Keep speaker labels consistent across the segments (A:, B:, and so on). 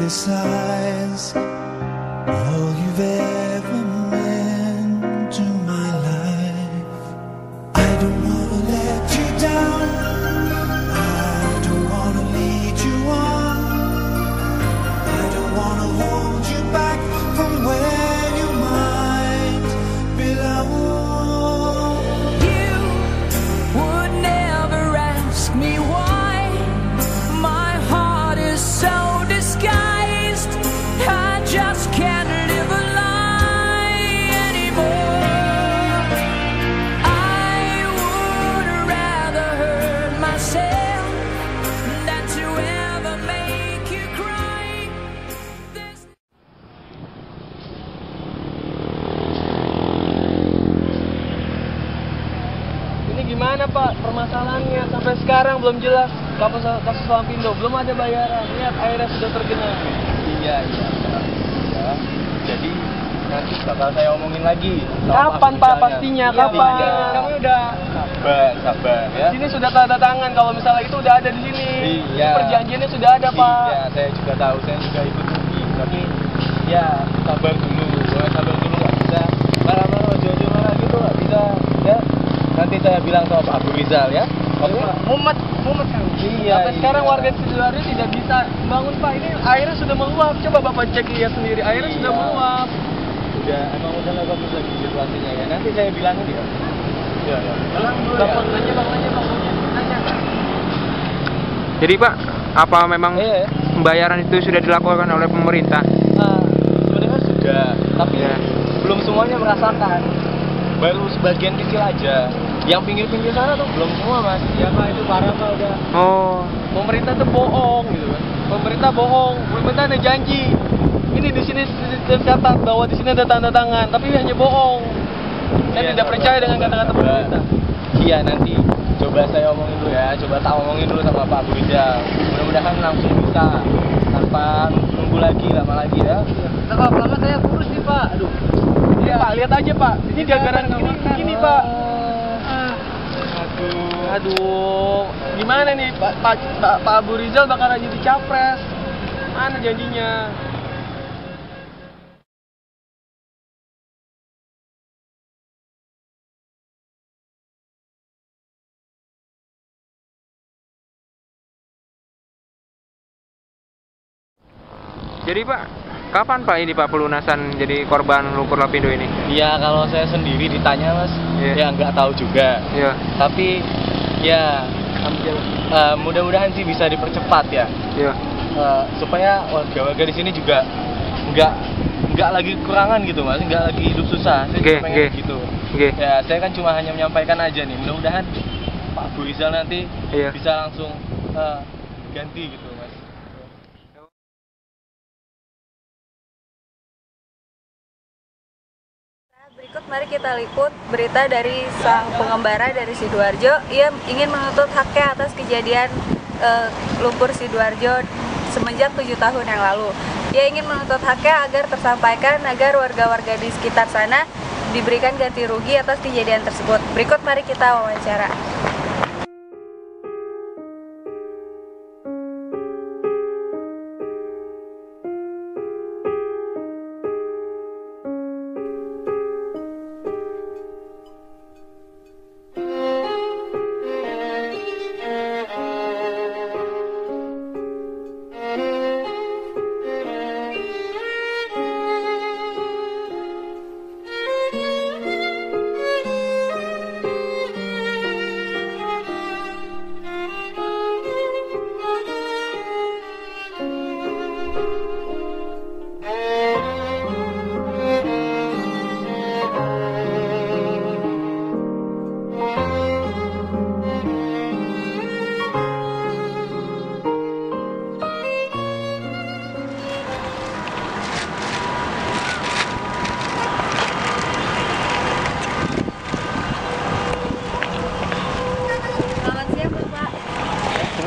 A: criticize all you've ever meant to my life. I don't wanna let you down, I don't wanna lead you on, I don't wanna hold you back from where you might belong.
B: You would never ask me why my heart is so disguised. I just can't live a lie anymore. I would rather hurt myself than to ever make you cry. There's
C: Ini gimana Pak permasalahannya sampai sekarang belum jelas. Kasus Lampindo belum ada bayaran. Lihat airnya sudah tergenang. Iya. Ya. Jadi nanti bakal saya omongin lagi. Kapan Pak pastinya? Kapan? Kamu udah sabar ya. Sini sudah tanda tangan kalau misalnya itu udah ada di sini. Iya. Perjanjiannya sudah ada Pak. Iya, saya juga tahu. Saya juga ikut rugi. Tapi ya sabar dulu. Nggak bisa marah-marah, jojo marah gitu nggak bisa. Ya. Nanti saya bilang sama Pak Abu Rizal ya. Oke. Mumet kan. Iya. Sampai sekarang warga Sidoarjo tidak bisa bangun Pak. Ini airnya sudah meluap. Coba Bapak cek lihat sendiri. Airnya sudah meluap. Emang udah nggak bagus lagi situasinya ya. Nanti saya bilangin ya. Iya. Bilang dulu ya. Nanya.
D: Jadi Pak, apa memang pembayaran itu sudah dilakukan oleh pemerintah?
C: Sebenarnya sudah, tapi belum semuanya merasakan. Baru sebagian kecil aja. Yang pinggir-pinggir sana tuh belum semua Mas. Ya Pak, itu parah Pak udah.
D: Oh.
C: Pemerintah tuh bohong gitu kan. Pemerintah bohong. Pemerintah ada janji. Ini di sini tercatat bahwa di sini ada tanda tangan, tapi hanya bohong. Saya tidak percaya dengan kata-kata pemerintah. Iya nanti coba saya omongin dulu ya. Coba tak omongin dulu sama Pak Abu Rizal. Mudah-mudahan langsung bisa tanpa nunggu lagi lama lagi ya. Lama saya kurus nih Pak. Aduh. Iya Pak, lihat aja Pak. Ini gara-gara gini Pak. Aduh, gimana nih Pak Abu Rizal bakal jadi capres? Mana janjinya?
D: Jadi Pak, kapan Pak ini Pak pelunasan jadi korban lumpur lapindo ini?
C: Iya, kalau saya sendiri ditanya Mas, ya nggak tahu juga. Iya. Tapi ya mudah-mudahan sih bisa dipercepat ya. Iya. Supaya warga-warga di sini juga nggak lagi kekurangan gitu Mas, nggak lagi hidup susah. Saya pengen gitu. Ya, saya kan cuma hanya menyampaikan aja nih. Mudah-mudahan Pak Abu Rizal nanti bisa langsung ganti gitu Mas.
E: Berikut mari kita liput berita dari sang pengembara dari Sidoarjo. Ia ingin menuntut haknya atas kejadian lumpur Sidoarjo semenjak 7 tahun yang lalu. Ia ingin menuntut haknya agar tersampaikan agar warga-warga di sekitar sana diberikan ganti rugi atas kejadian tersebut. Berikut mari kita wawancara.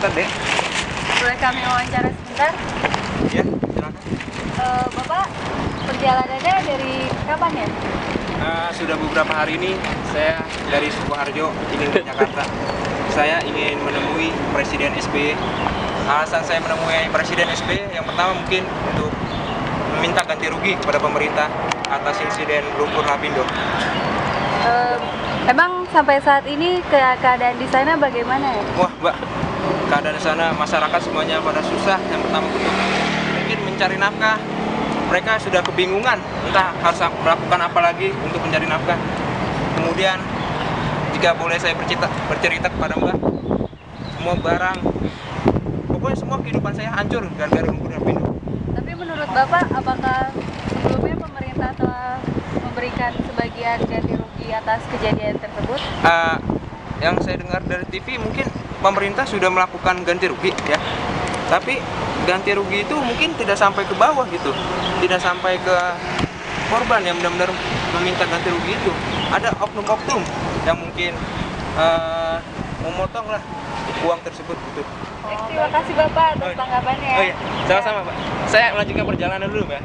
D: sebentar deh.
E: Boleh kami wawancara sebentar?
D: Iya, silakan.
E: Bapak, perjalanannya dari kapan ya?
D: Sudah beberapa hari ini saya dari Sukoharjo ingin ke Jakarta. Saya ingin menemui Presiden SBY alasan saya menemui Presiden SBY yang pertama mungkin untuk meminta ganti rugi kepada pemerintah atas insiden lumpur Lapindo.
E: Emang sampai saat ini keadaan di sana bagaimana ya?
D: Wah, Mbak, keadaan di sana masyarakat semuanya pada susah. Yang pertama untuk mungkin mencari nafkah. Mereka sudah kebingungan entah harus melakukan apa lagi untuk mencari nafkah. Kemudian jika boleh saya bercerita kepada Mbak, semua barang, pokoknya semua kehidupan saya hancur gara-gara lumpur Lapindo.
E: Tapi menurut Bapak, apakah sebelumnya pemerintah telah memberikan sebagian ganti rugi atas kejadian tersebut?
D: Yang saya dengar dari TV mungkin pemerintah sudah melakukan ganti rugi ya. Tapi ganti rugi itu mungkin tidak sampai ke bawah gitu. Tidak sampai ke korban yang benar-benar meminta ganti rugi itu. Ada oknum-oknum yang mungkin memotong lah uang tersebut gitu.
E: Terima kasih Bapak atas tanggapannya.
D: Oh iya, sama-sama Pak. Saya melanjutkan perjalanan dulu Mbak.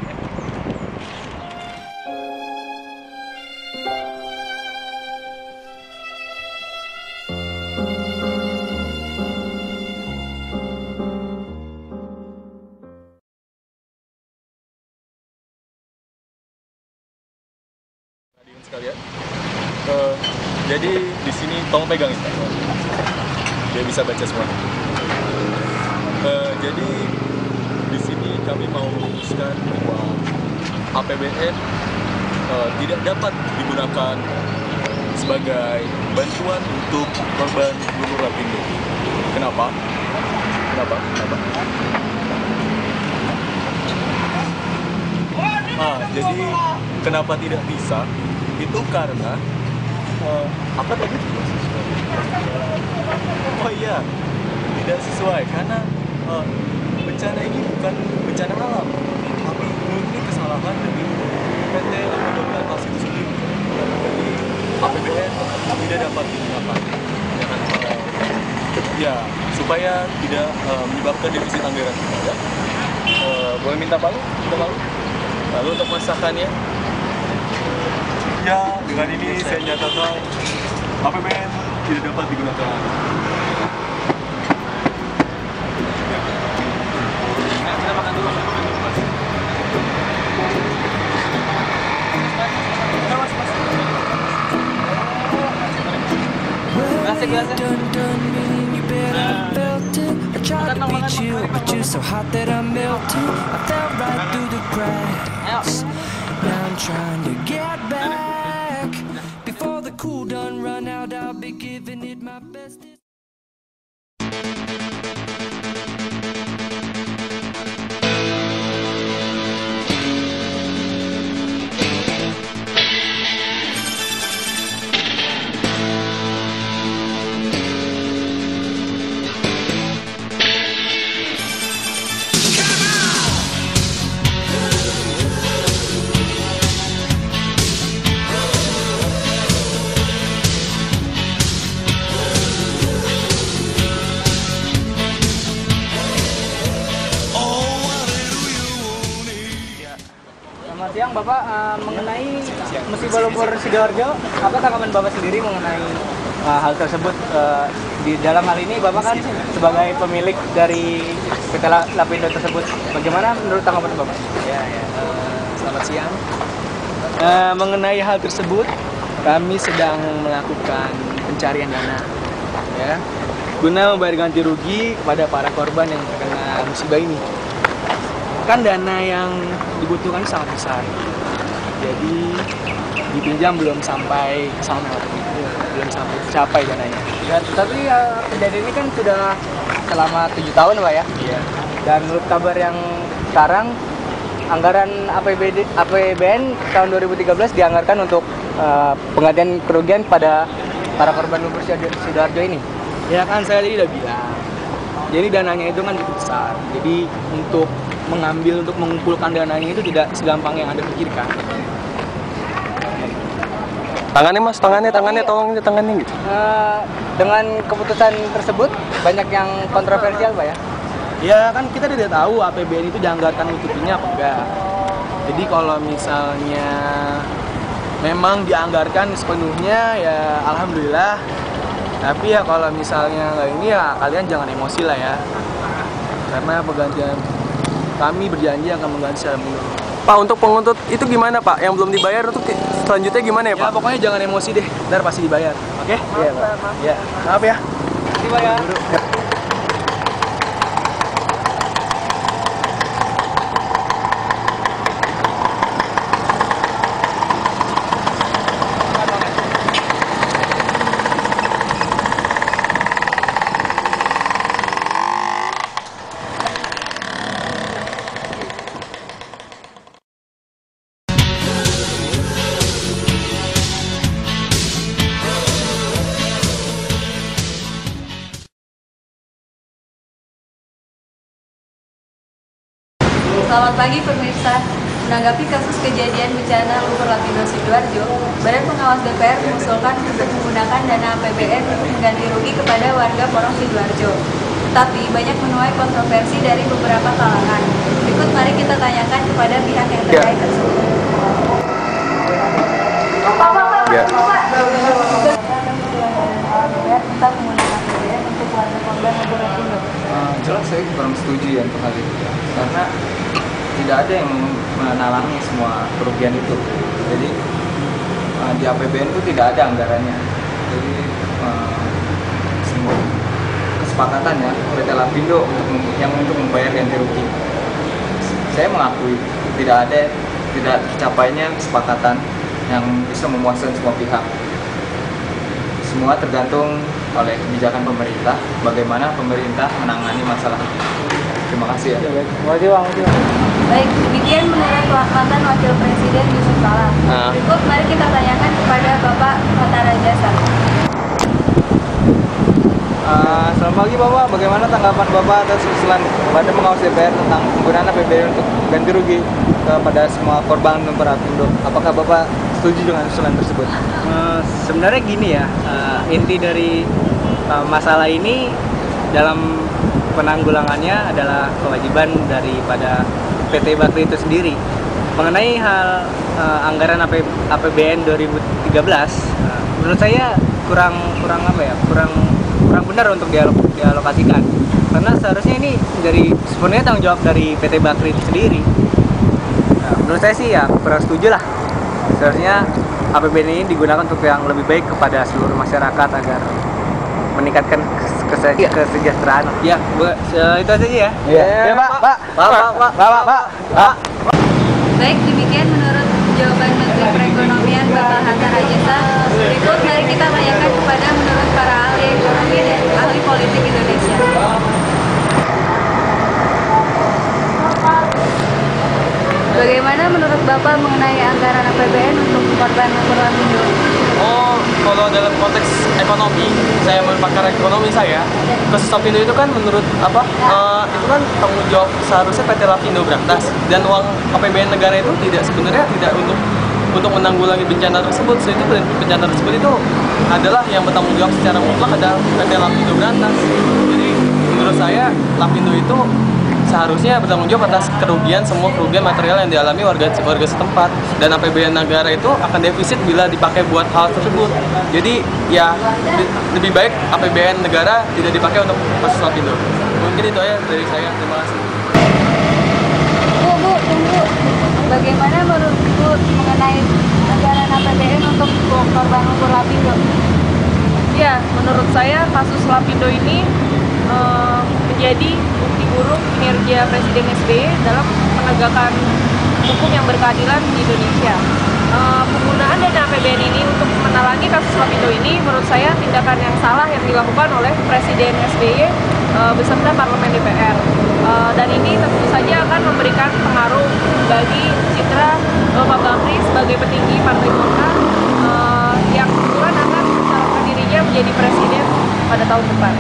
F: Sekalian. Jadi di sini tolong pegang ini. Dia bisa baca semuanya. Jadi di sini kami mau memutuskan bahwa APBN tidak dapat digunakan sebagai bantuan untuk korban lumpur Lapindo. Kenapa? Jadi kenapa tidak bisa? Itu karena apa tadi? Oh iya, tidak sesuai karena bencana ini bukan bencana alam, tapi murni kesalahan dari PT Lapindo Berantas itu sendiri. Jadi APBN tidak dapat digunakan ya supaya tidak menyebabkan defisit anggaran kita ya. Boleh minta palu? Lalu untuk masakannya? Ya, dengan ini saya nyatakan APBN tidak dapat digunakan. Kita makan dulu.
B: Done, meaning you bet I felt it. I tried to beat you, but you're so hot that I melted. I fell right through the cracks. Now I'm trying to get back. Before the cool done run out, I'll be giving it my best.
C: Selamat siang Bapak, mengenai musibah lumpur Sidoarjo, apa tanggapan Bapak sendiri mengenai hal tersebut? Di dalam hal ini Bapak kan sebagai pemilik dari PT Lapindo tersebut, bagaimana menurut tanggapan Bapak?
G: Selamat siang. Mengenai hal tersebut, kami sedang melakukan pencarian dana, ya, guna membayar ganti rugi kepada para korban yang terkena musibah ini. Kan dana yang dibutuhkan sangat besar, jadi dipinjam belum sampai ke sana, belum sampai tercapai dananya.
C: Ya, tapi kejadian ini kan sudah selama 7 tahun Pak ya?
G: Iya.
C: Dan menurut kabar yang sekarang, anggaran APBN tahun 2013 dianggarkan untuk penggantian kerugian pada para korban lumpur Sidoarjo ini.
G: Ya kan saya tadi udah bilang, jadi dananya itu kan cukup besar, jadi untuk mengumpulkan dananya itu tidak segampang yang Anda pikirkan.
F: Tangannya Mas, tangannya tolong tangannya gitu.
C: Dengan keputusan tersebut banyak yang kontroversial Pak ya?
G: Ya kan kita tidak tahu APBN itu dianggarkan untuk ini apa enggak. Jadi kalau misalnya memang dianggarkan sepenuhnya ya alhamdulillah. Tapi ya kalau misalnya nggak ini ya kalian jangan emosi lah ya. karena penggantian kami berjanji akan mengganti secara menyeluruh.
C: Pak, untuk penguntut itu gimana Pak? Yang belum dibayar untuk selanjutnya gimana ya Pak?
G: Ya pokoknya jangan emosi deh, ntar pasti dibayar. Oke? Iya Pak. Iya. Maaf ya.
C: Terima kasih ya.
E: Selamat pagi pemirsa. Menanggapi kasus kejadian bencana lumpur Lapindo Sidoarjo, Badan Pengawas DPR mengusulkan untuk menggunakan dana APBN untuk mengganti rugi kepada warga Porong Sidoarjo. Tetapi banyak menuai kontroversi dari beberapa kalangan. Berikut mari kita tanyakan kepada pihak yang terkait tersebut. Tentang menggunakan APBN untuk warga korban lumpur Lapindo.
D: Jelas saya kurang setuju ya untuk hal itu, karena tidak ada yang menalangi semua kerugian itu. Jadi di APBN itu tidak ada anggarannya. Jadi semua kesepakatan ya PT Lapindo untuk membayar ganti rugi. Saya mengakui tidak tercapainya kesepakatan yang bisa memuaskan semua pihak. Semua tergantung oleh kebijakan pemerintah, bagaimana pemerintah menangani masalah ini. Terima kasih ya.
E: Baik, demikian menurut mantan Wakil Presiden Yusuf Kala. Berikut mari kita tanyakan kepada Bapak Hatta Rajasa.
D: Selamat pagi Bapak, bagaimana tanggapan Bapak atas usulan Badan Pengawas DPR tentang penggunaan APBN untuk ganti rugi kepada semua korban lumpur Lapindo? Apakah Bapak setuju dengan usulan tersebut?
G: Sebenarnya gini ya, inti dari masalah ini dalam penanggulangannya adalah kewajiban daripada PT Bakri itu sendiri. Mengenai hal anggaran APBN 2013, menurut saya kurang benar untuk dialokasikan, karena seharusnya ini dari sepenuhnya tanggung jawab dari PT Bakri itu sendiri. Menurut saya sih ya kurang setuju lah. Seharusnya APBN ini digunakan untuk yang lebih baik kepada seluruh masyarakat agar meningkatkan kesejahteraan. Ya, itu aja ya.
C: Iya, Pak.
E: Baik, demikian menurut jawaban Menteri Perekonomian Bapak Hatta Rajasa. Berikut mari kita tanyakan kepada menurut para ahli ekonomi dan ahli politik Indonesia. Bagaimana menurut Bapak mengenai anggaran APBN untuk korban lumpur Lapindo?
C: Oh, kalau dalam konteks ekonomi, saya pakar ekonomi saya, kasus Lapindo itu kan menurut itu kan tanggung jawab seharusnya PT Lapindo Brantas, dan uang APBN negara itu sebenarnya tidak untuk menanggulangi bencana tersebut. So, itu bencana tersebut itu adalah yang bertanggung jawab secara mutlak adalah PT Lapindo Brantas. Jadi menurut saya Lapindo itu seharusnya bertanggung jawab atas semua kerugian material yang dialami warga setempat, dan APBN negara itu akan defisit bila dipakai buat hal tersebut. Jadi ya lebih baik APBN negara tidak dipakai untuk kasus Lapindo. Mungkin itu aja dari saya. Terima kasih.
E: Bu, tunggu. Bagaimana menurut Bu mengenai anggaran APBN untuk korban lumpur Lapindo?
H: Ya, menurut saya kasus Lapindo ini menjadi bukti buruk kinerja Presiden SBY dalam menegakkan hukum yang berkeadilan di Indonesia. Penggunaan dana APBN ini untuk menalangi kasus Lapindo ini menurut saya tindakan yang salah yang dilakukan oleh Presiden SBY beserta Parlemen DPR. Dan ini tentu saja akan memberikan pengaruh bagi citra Bapak Bakri sebagai petinggi Partai Golkar yang kebetulan akan mencalonkan dirinya menjadi presiden pada tahun depan.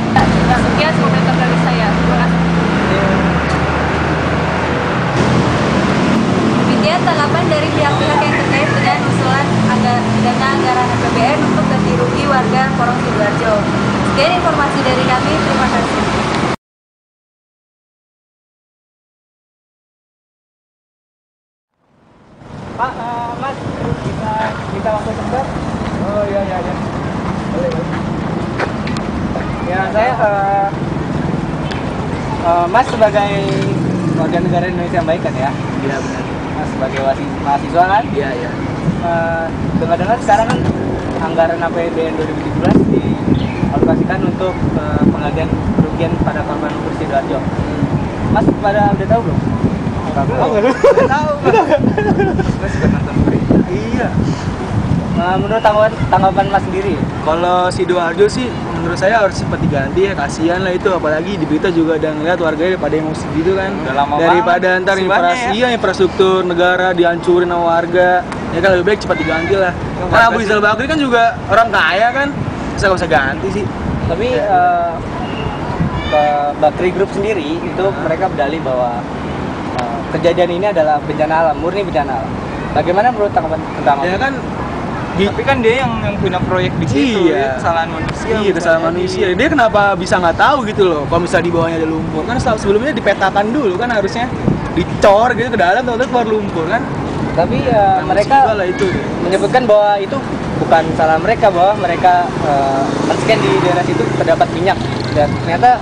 H: Sekian komentar dari saya. Terima kasih.
E: Demikian tanggapan dari pihak-pihak yang terkait dengan usulan dana anggaran APBN untuk ganti rugi warga Porong Sidoarjo. Sekian informasi dari kami. Terima kasih.
G: Pak, Mas, kita waktu sebentar. Oh iya. Boleh. Ya, saya Mas sebagai warga negara Indonesia yang baik kan ya?
C: Iya benar.
G: Mas sebagai mahasiswa kan?
C: Iya iya.
G: Dengar-dengar sekarang kan anggaran APBN 2017 dialokasikan untuk penggantian kerugian pada korban lumpur Sidoarjo. Mas pada udah tahu belum? Udah tahu. Mas juga nonton berita. Iya. Menurut tanggapan Mas sendiri,
C: Kalau Sidoarjo sih menurut saya harus cepat diganti ya, kasihan lah itu, apalagi di berita juga udah ngeliat warganya daripada emosi gitu kan.
G: Udah lama
C: Daripada
G: banget
C: ntar infrastruktur negara dihancurin sama warga, ya kan lebih baik cepat diganti lah. Karena Abu Rizal Bakri kan juga orang kaya kan, bisa gak usah ganti sih.
G: tapi Bakri Group sendiri itu mereka berdalih bahwa kejadian ini adalah bencana alam, murni bencana alam. Bagaimana menurut tanggapan pertama?
C: Ya kan,
D: Tapi kan dia yang punya proyek di situ,
C: Iya.
D: ya, kesalahan manusia.
C: iya kesalahan manusia. Dia kenapa bisa nggak tahu gitu loh? Kalau misalnya di bawahnya ada lumpur, kan sebelumnya dipetakan dulu kan harusnya dicor gitu ke dalam, tahu-tahu keluar lumpur kan?
G: Tapi
C: Nah,
G: mereka
C: musibah lah itu.
G: menyebutkan bahwa itu bukan salah mereka, bahwa mereka kan di daerah situ terdapat minyak dan ternyata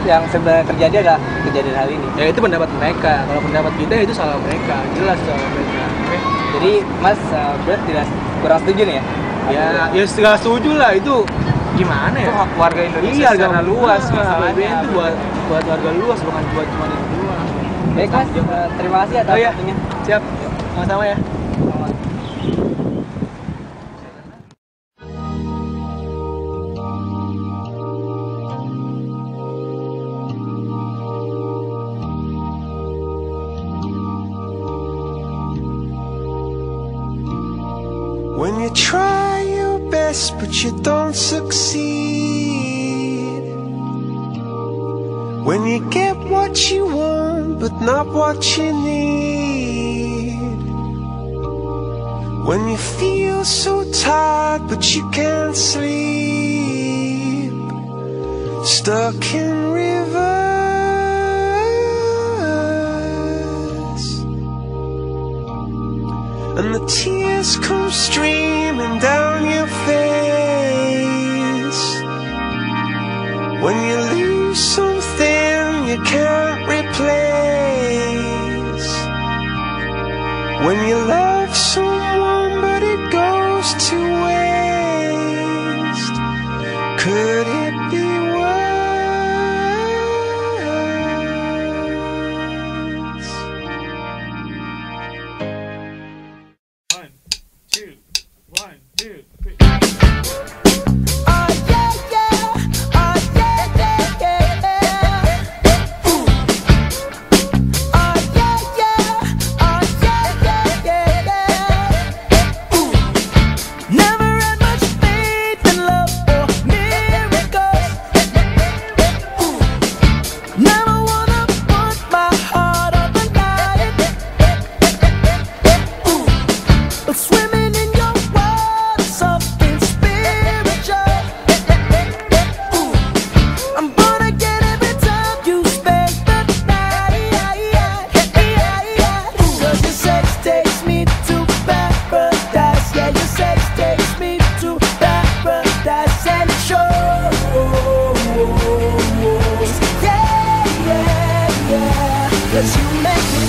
G: yang sebenarnya terjadi adalah kejadian hal ini.
C: Ya itu pendapat mereka. Kalau pendapat kita itu salah mereka, jelas salah mereka.
G: Jadi Mas berarti tidak kurang setuju nih ya?
C: Ya nggak setuju lah, itu gimana ya?
D: Itu hak warga Indonesia
C: Iya,
D: secara luas masalahnya.
C: APBN itu buat warga luas, bukan buat cuma itu doang.
G: Baik Mas, terima kasih atas
C: Oh iya,
G: waktunya.
C: siap. Sama-sama ya.
A: When you try your best but you don't succeed, when you get what you want but not what you need, when you feel so tired but you can't sleep, stuck in rivers, and the tears come streaming down your face, when you lose something you can't replace, when you love someone but it goes to waste, could it be worse?
I: 1, 2, 1, 2, 3.
B: Never had much faith in love or miracles. Never wanna put my heart on the line. But swimming in your world is something spiritual. I'm born again every time you spend the night. 'Cause your sex takes me to paradise. Yeah, your sex takes me to paradise and it shows. Yeah, yeah, yeah. 'Cause you make me